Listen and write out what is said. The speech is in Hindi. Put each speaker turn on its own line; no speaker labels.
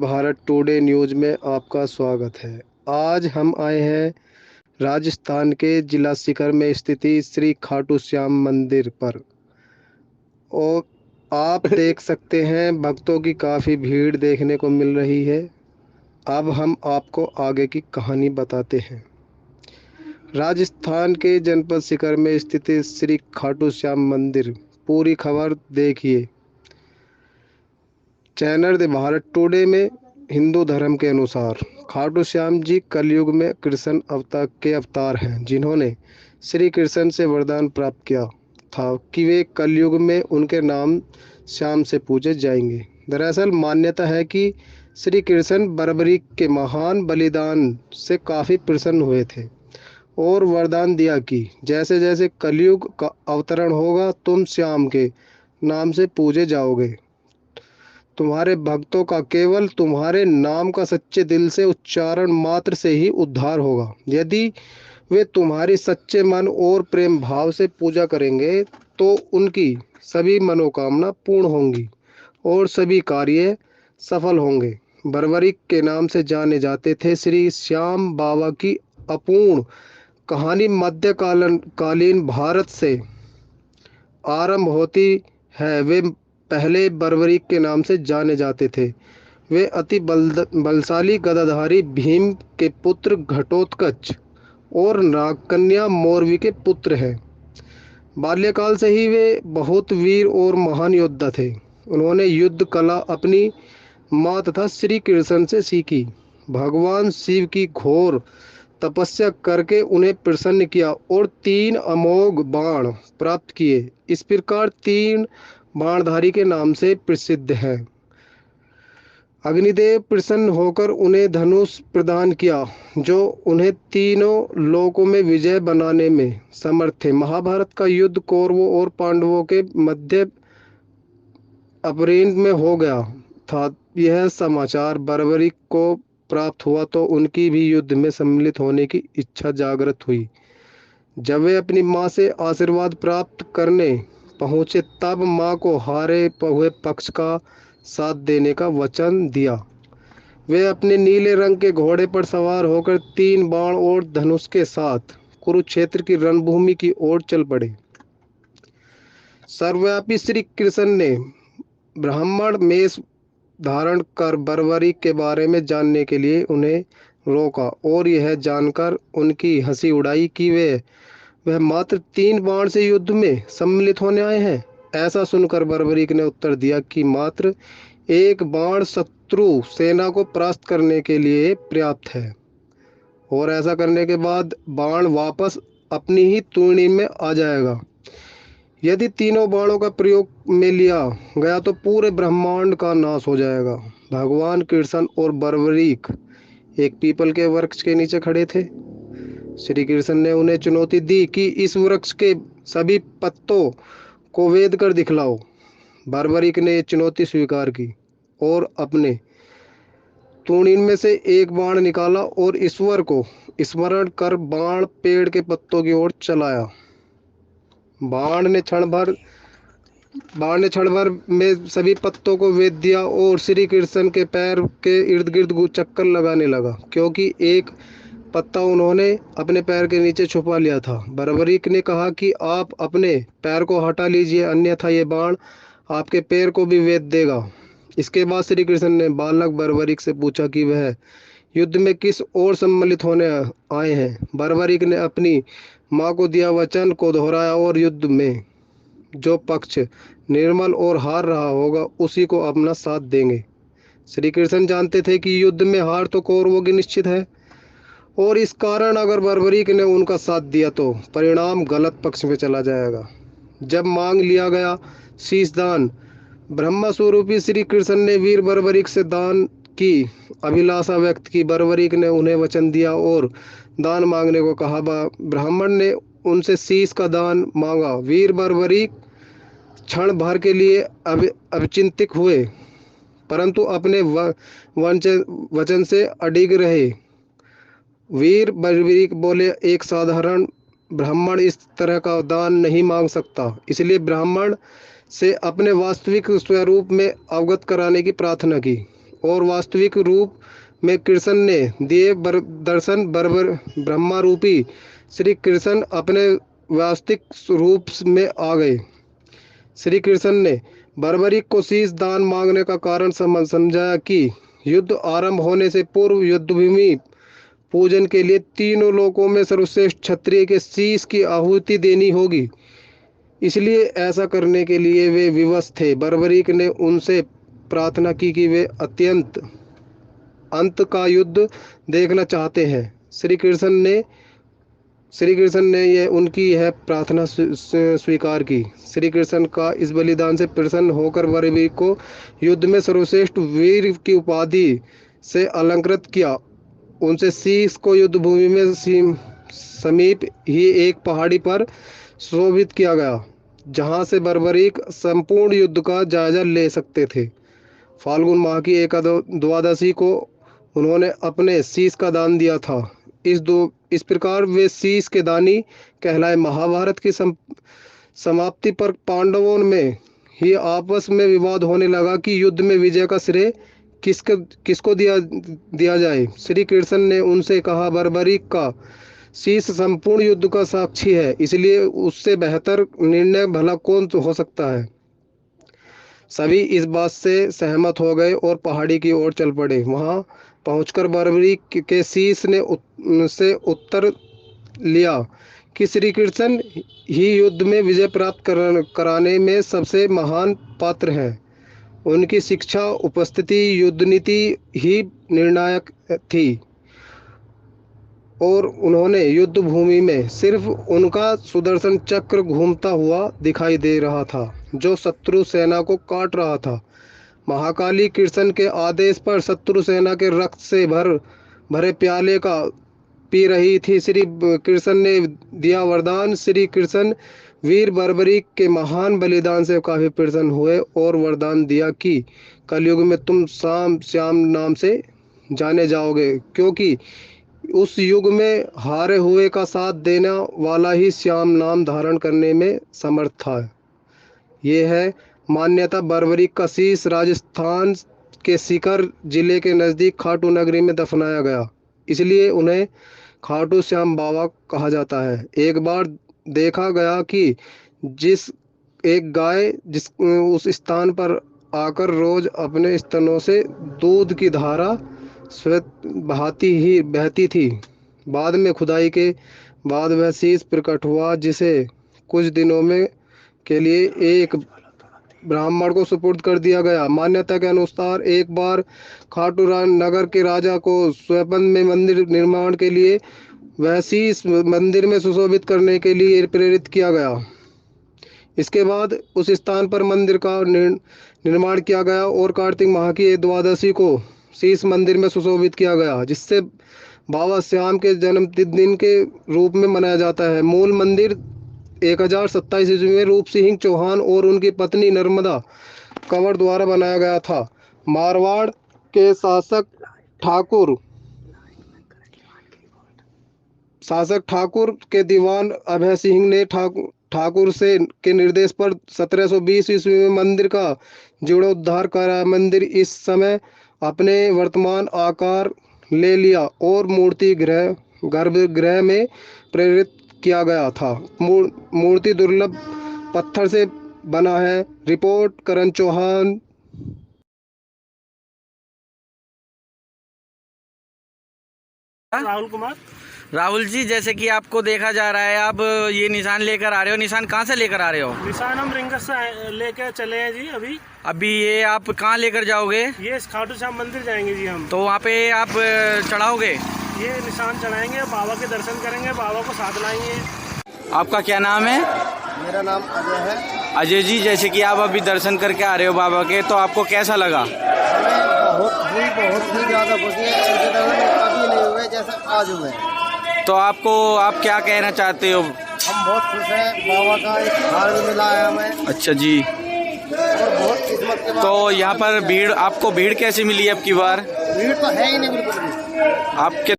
भारत टुडे न्यूज़ में आपका स्वागत है। आज हम आए हैं राजस्थान के जिला सीकर में स्थित श्री खाटू श्याम मंदिर पर और आप देख सकते हैं भक्तों की काफ़ी भीड़ देखने को मिल रही है। अब हम आपको आगे की कहानी बताते हैं। राजस्थान के जनपद सीकर में स्थित श्री खाटू श्याम मंदिर। पूरी खबर देखिए चैनल द भारत टुडे में। हिंदू धर्म के अनुसार खाटू श्याम जी कलयुग में कृष्ण अवतार के अवतार हैं, जिन्होंने श्री कृष्ण से वरदान प्राप्त किया था कि वे कलयुग में उनके नाम श्याम से पूजे जाएंगे। दरअसल मान्यता है कि श्री कृष्ण बर्बरी के महान बलिदान से काफ़ी प्रसन्न हुए थे और वरदान दिया कि जैसे जैसे कलयुग का अवतरण होगा तुम श्याम के नाम से पूजे जाओगे। तुम्हारे भक्तों का केवल तुम्हारे नाम का सच्चे दिल से उच्चारण मात्र से ही उद्धार होगा। यदि वे तुम्हारी सच्चे मन और प्रेम भाव से पूजा करेंगे तो उनकी सभी मनोकामना पूर्ण होंगी और सभी कार्य सफल होंगे। बर्बरिक के नाम से जाने जाते थे श्री श्याम बाबा की अपूर्ण कहानी मध्यकालीन कालीन भारत से आरंभ होती है। वे पहले बर्बरीक के नाम से जाने जाते थे। वे अति बलशाली गदाधारी भीम के पुत्र घटोत्कच और नागकन्या मोरवी के पुत्र हैं। बाल्यकाल से ही वे बहुत वीर और महान योद्धा थे। उन्होंने युद्ध कला अपनी माँ तथा श्री कृष्ण से सीखी। भगवान शिव की घोर तपस्या करके उन्हें प्रसन्न किया और 3 अमोघ बाण प्राप्त किए। इस प्रकार 3 बाणधारी के नाम से प्रसिद्ध है। अग्निदेव प्रसन्न होकर उन्हें धनुष प्रदान किया, जो उन्हें तीनों लोकों में विजय बनाने में समर्थ थे। महाभारत का युद्ध कौरवों और पांडवों के मध्य अप्रैल में हो गया था। यह समाचार बर्बरिक को प्राप्त हुआ तो उनकी भी युद्ध में सम्मिलित होने की इच्छा जागृत हुई। जब वे अपनी माँ से आशीर्वाद प्राप्त करने पहुँचे तब माँ को हारे हुए पक्ष का साथ देने का वचन दिया। वे अपने नीले रंग के घोड़े पर सवार होकर 3 बाण और धनुष के साथ कुरुक्षेत्र की रणभूमि की ओर चल पड़े। सर्वव्यापी श्री कृष्ण ने ब्राह्मण वेश धारण कर बर्बरी के बारे में जानने के लिए उन्हें रोका और यह जानकर उनकी हंसी उड़ाई कि वह मात्र 3 बाण से युद्ध में सम्मिलित होने आए हैं। ऐसा सुनकर बर्बरीक ने उत्तर दिया कि मात्र 1 बाण शत्रु सेना को परास्त करने के लिए पर्याप्त है और ऐसा करने के बाद बाण वापस अपनी ही टूणी में आ जाएगा। यदि तीनों बाणों का प्रयोग में लिया गया तो पूरे ब्रह्मांड का नाश हो जाएगा। भगवान कृष्ण और बर्बरीक एक पीपल के वृक्ष के नीचे खड़े थे। श्री कृष्ण ने उन्हें चुनौती दी कि इस वृक्ष के सभी पत्तों को वेद कर दिखलाओ। बर्बरीक ने ये चुनौती स्वीकार की और अपने तूणीन में से 1 बाण निकाला और ईश्वर को स्मरण कर बाण पेड़ के पत्तों की ओर चलाया। बाण ने क्षण भर में सभी पत्तों को वेद दिया और श्री कृष्ण के पैर के इर्द गिर्द चक्कर लगाने लगा, क्योंकि एक पत्ता उन्होंने अपने पैर के नीचे छुपा लिया था। बर्बरीक ने कहा कि आप अपने पैर को हटा लीजिए, अन्यथा ये बाण आपके पैर को भी वेद देगा। इसके बाद श्री कृष्ण ने बालक बर्बरीक से पूछा कि वह युद्ध में किस ओर सम्मिलित होने आए हैं। बर्बरीक ने अपनी माँ को दिया वचन को दोहराया और युद्ध में जो पक्ष निर्मल और हार रहा होगा उसी को अपना साथ देंगे। श्री कृष्ण जानते थे कि युद्ध में हार तो कौरवों की निश्चित है और इस कारण अगर बर्बरीक ने उनका साथ दिया तो परिणाम गलत पक्ष में चला जाएगा। जब मांग लिया गया शीश दान, ब्रह्मा स्वरूपी श्री कृष्ण ने वीर बर्बरीक से दान की अभिलाषा व्यक्त की। बर्बरीक ने उन्हें वचन दिया और दान मांगने को कहा। ब्राह्मण ने उनसे शीश का दान मांगा। वीर बर्बरीक क्षण भर के लिए अचिंतित हुए, परंतु अपने वचन से अडिग रहे। वीर बर्बरीक बोले, एक साधारण ब्राह्मण इस तरह का दान नहीं मांग सकता, इसलिए ब्राह्मण से अपने वास्तविक स्वरूप में अवगत कराने की प्रार्थना की। और वास्तविक रूप में कृष्ण ने दिए दर्शन ब्रह्मा रूपी श्री कृष्ण अपने वास्तविक रूप में आ गए। श्री कृष्ण ने बर्बरीक को शीश दान मांगने का कारण समझाया कि युद्ध आरंभ होने से पूर्व युद्धभूमि पूजन के लिए तीनों लोकों में सर्वश्रेष्ठ क्षत्रिय के शीश की आहुति देनी होगी। इसलिए ऐसा करने के लिए वे विवश थे। बर्बरीक ने उनसे प्रार्थना की कि वे अत्यंत अंत का युद्ध देखना चाहते हैं। श्री कृष्ण ने यह उनकी यह प्रार्थना स्वीकार की। श्री कृष्ण का इस बलिदान से प्रसन्न होकर बर्बरीक को युद्ध में सर्वश्रेष्ठ वीर की उपाधि से अलंकृत किया। उनसे शीश को युद्ध भूमि में समीप ही एक पहाड़ी पर शोभित किया गया, जहां से बर्बरीक संपूर्ण युद्ध का जायजा ले सकते थे। फाल्गुन माह की द्वादशी को उन्होंने अपने शीश का दान दिया था। इस प्रकार वे शीश के दानी कहलाए। महाभारत की समाप्ति पर पांडवों में ही आपस में विवाद होने लगा कि युद्ध में विजय का श्रेय किसको दिया जाए। श्री कृष्ण ने उनसे कहा, बर्बरीक का शीश संपूर्ण युद्ध का साक्षी है, इसलिए उससे बेहतर निर्णय भला कौन हो सकता है। सभी इस बात से सहमत हो गए और पहाड़ी की ओर चल पड़े। वहां पहुंचकर बर्बरीक के शीश ने से उत्तर लिया कि श्री कृष्ण ही युद्ध में विजय प्राप्त कराने में सबसे महान पात्र हैं। उनकी शिक्षा, उपस्थिति, युद्ध नीति ही निर्णायक थी और उन्होंने युद्ध भूमि में सिर्फ उनका सुदर्शन चक्र घूमता हुआ दिखाई दे रहा था, जो शत्रु सेना को काट रहा था। महाकाली कृष्ण के आदेश पर शत्रु सेना के रक्त से भरे प्याले का पी रही थी। श्री कृष्ण ने दिया वरदान। श्री कृष्ण वीर बर्बरीक के महान बलिदान से काफी प्रसन्न हुए और वरदान दिया कि कलयुग में तुम श्याम नाम से जाने जाओगे, क्योंकि उस युग में हारे हुए का साथ देने वाला ही श्याम नाम धारण करने में समर्थ था। ये है मान्यता। बर्बरीक का शीश राजस्थान के सीकर जिले के नज़दीक खाटू नगरी में दफनाया गया, इसलिए उन्हें खाटू श्याम बाबा कहा जाता है। एक बार देखा गया कि एक गाय उस स्थान पर आकर रोज अपने स्तनों से दूध की धारा श्वेत बहती थी। बाद में खुदाई के बाद वह शीश प्रकट हुआ, जिसे कुछ दिनों में के लिए एक ब्राह्मण को सुपुर्द कर दिया गया। मान्यता के अनुसार एक बार खाटू नगर के राजा को स्वयं में मंदिर निर्माण के लिए वह शीश मंदिर में सुशोभित करने के लिए प्रेरित किया गया। इसके बाद उस स्थान पर मंदिर का निर्माण किया गया और कार्तिक माह की द्वादशी को शीश मंदिर में सुशोभित किया गया, जिससे बाबा श्याम के जन्मदिन के रूप में मनाया जाता है। मूल मंदिर 1027 ईस्वी में रूप सिंह चौहान और उनकी पत्नी नर्मदा कंवर द्वारा बनाया गया था। मारवाड़ के शासक ठाकुर के दीवान अभय सिंह ने ठाकुर से के निर्देश पर 1720 ईस्वी में मंदिर का जीर्णोद्धार करा। मंदिर इस समय अपने वर्तमान आकार ले लिया और मूर्ति गर्भगृह में प्रेरित किया गया था। मूर्ति दुर्लभ पत्थर से बना है। रिपोर्ट करण चौहान।
राहुल कुमार।
राहुल जी, जैसे कि आपको देखा जा रहा है, आप ये निशान लेकर आ रहे हो। निशान कहाँ से लेकर आ रहे हो?
निशान हम रिंगस से लेकर चले हैं जी। अभी
ये आप कहाँ लेकर जाओगे?
ये खाटू श्याम मंदिर जाएंगे जी हम।
तो वहाँ पे आप चढ़ाओगे?
ये निशान चढ़ाएंगे, बाबा के दर्शन करेंगे, बाबा को साथ लाएंगे।
आपका क्या नाम है?
मेरा नाम अजय है।
अजय जी, जैसे कि आप अभी दर्शन करके आ रहे हो बाबा के, तो आपको कैसा लगा?
हमें बहुत ही ज़्यादा खुशी है। ऐसे कभी नहीं हुए जैसे आज हुए।
तो आप क्या कहना चाहते हो?
हम बहुत खुश हैं। बाबा का एक हार भी मिला है हमें।
अच्छा जी।
और बहुत किस्मत के बाद।
तो यहाँ पर आपको भीड़ कैसी मिली अब की बार?
भीड़ तो है ही नहीं बिल्कुल भी।
आपके